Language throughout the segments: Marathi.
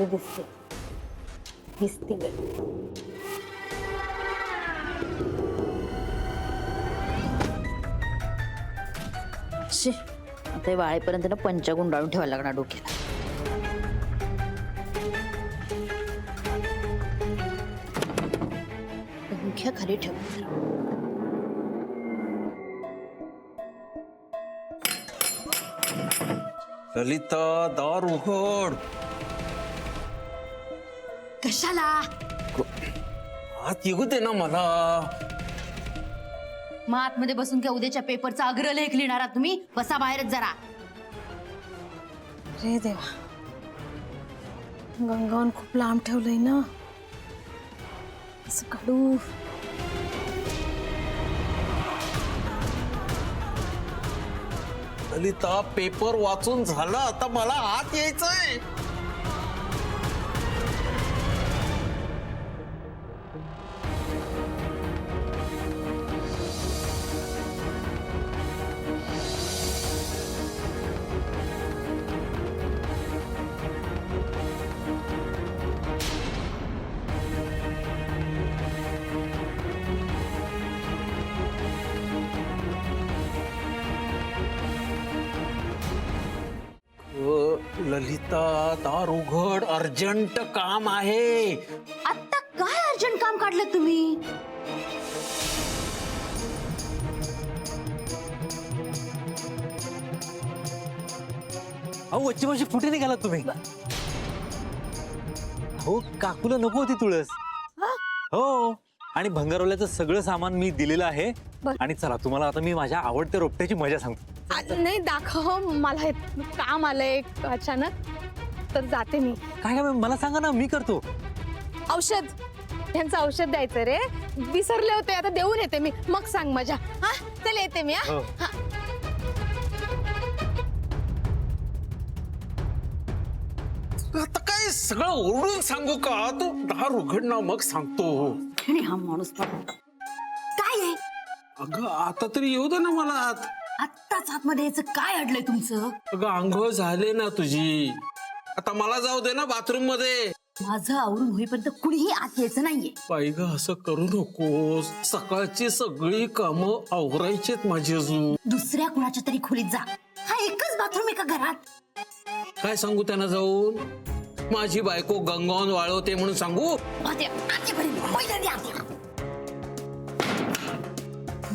तरी दिसते दिसते ग. शी, आता हे वाळेपर्यंत ना पंचा गुंडाळून ठेवायला लागणार डोक्याला. पंख्या खाली ठेव. ललिता दार उघड. कशाला? आत येऊ दे ना मला. मग आतमध्ये बसून काय उद्याच्या पेपरचा अग्रलेख लिहिणार आहात तुम्ही? बसा बाहेरच जरा. रे देवा, गंगावन खूप लांब ठेवलंय ना. असं काढू. ललिता पेपर वाचून झाला, आता मला आत यायचंय. ललिता दार उघड, अर्जंट काम आहे. आता काय अर्जंट काम काढलं तुम्ही? अहो वच्ची मावशी कुठे निघालात तुम्ही? हो काकूला नको होती तुळस. हो आणि भंगारवाल्याचं सगळं सामान मी दिलेलं आहे. आणि चला तुम्हाला आता मी माझ्या आवडत्या रोपट्याची मजा सांगतो. नाही दाखव, मला हे काम आलंय अचानक, तर जाते मी. काय काय मला सांगा ना, मी करतो. औषध, त्यांचं औषध द्यायचं रे. विसरले होते, आता देऊन येते मी. मग सांग मजा. हा चल येते मी. हो. हा. आता काय सगळं ओरडून सांगू का? तू दार उघड ना, मग सांगतो. आणि हा माणूस काय आहे? अगं आता तरी येऊ दे ना मला आत. आत्ताच आतमध्ये यायचं काय अडलंय तुमचं? अगं आंघोळ झाले ना तुझी, आता मला जाऊ दे ना बाथरूम मध्ये. माझं आवरून होईपर्यंत कुणीही आत यायचं नाहीये. बाई ग असं करू नकोस. सकाळची सगळी कामं आवरायचीत माझी अजून. दुसऱ्या कुणाच्या तरी खोलीत जा. हा एकच बाथरूम आहे का घरात? काय सांगू त्यांना जाऊन? माझी बायको गंगावन वाळवते म्हणून सांगू?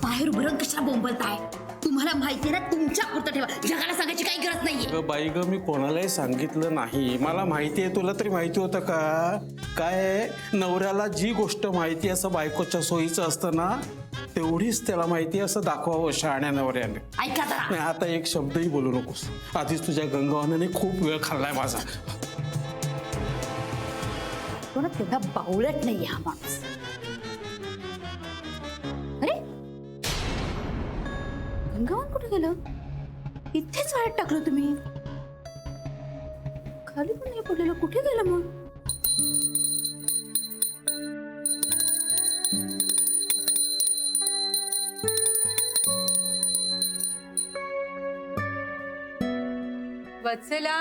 बाहेर उभं राहून कशाला बोंबलताय? तुम्हाला माहितीये ना, तुमच्या पुरतं ठेवा. जगाला सांगायची काही गरज नाहीये. अगं बाई ग, मी कोणालाही सांगितलं नाही. मला माहिती आहे. तुला तरी माहिती होतं का? काय नवऱ्याला जी गोष्ट माहिती असं बायकोच्या सोयीचं असतं ना, तेवढीच त्याला माहिती असं दाखवावं शहाण्या नवऱ्याने. ऐका जरा. नाही, आता एक शब्दही बोलू नकोस. आधीच तुझ्या गंगावानाने खूप वेळ खाल्लाय माझा. तो ना तेवढा बावळट नाहीये हा माणूस. अरे गंगावन कुठे गेलं? इथेच वाळत टाकलं तुम्ही. खाली पण नाही पडलेलं, कुठे गेलं मग? वत्सला,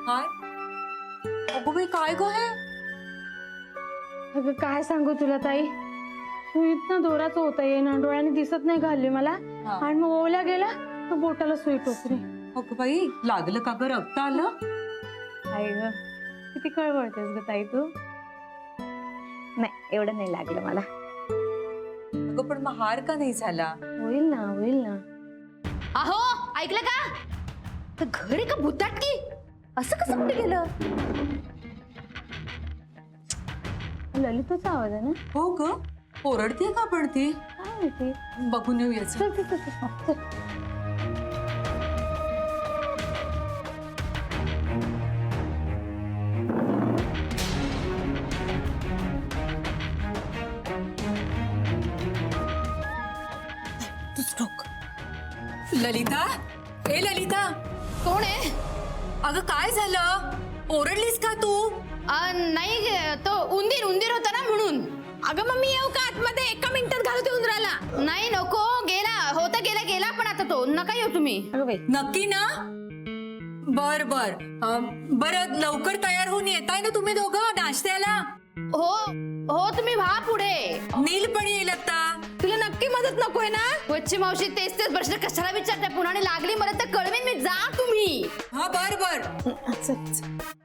हाय. अगो बाई काय गो हे? अगं काय सांगू तुला ताई, सुईत ना दोराच होता येईना, डोळ्याने दिसत नाही घालली मला. आणि मग ओवल्या गेला तर बोटाला सुई टोचली. अगो बाई लागलं का ग? रक्त आलं? आई ग, किती कळवळतेस ग ताई तू. नाही एवढं नाही लागलं मला. अगं पण मग हार का नाही झाला? होईल ना होईल ना. अहो ऐकलं का? तर घर आहे का भुताट की? असं कसं कुठे गेलं? ललिताचा आवाज आहे ना? हो ग, ओरडतीये का पण ती? काय माहिती. बघून येऊया चल. चल चल चल चल. ललिता, ए ललिता, कोण आहे? अगं काय झालं? ओरडलीस का तू? नाही तो उंदीर उंदीर होता ना म्हणून. अगं मम्मी येऊ का आतमध्ये? एका मिनिटात घालू ते उंदराला. नाही नको, गेला होता गेला गेला पण आता तो नका येऊ तुम्ही. अगं बाई नक्की ना? बर बर बर, लवकर तयार होऊन येताय ना तुम्ही दोघं नाश्त्याला? हो हो, तुम्ही व्हा पुढे. नील पण येईल आता. तुला नक्की मदत नकोय ना? वच्ची मावशी तेच प्रश्न कशाला विचारताय पुन्हा? आणि लागली मदत तर कळवीन मी. जा तुम्ही. हा बर बर. चल, चल.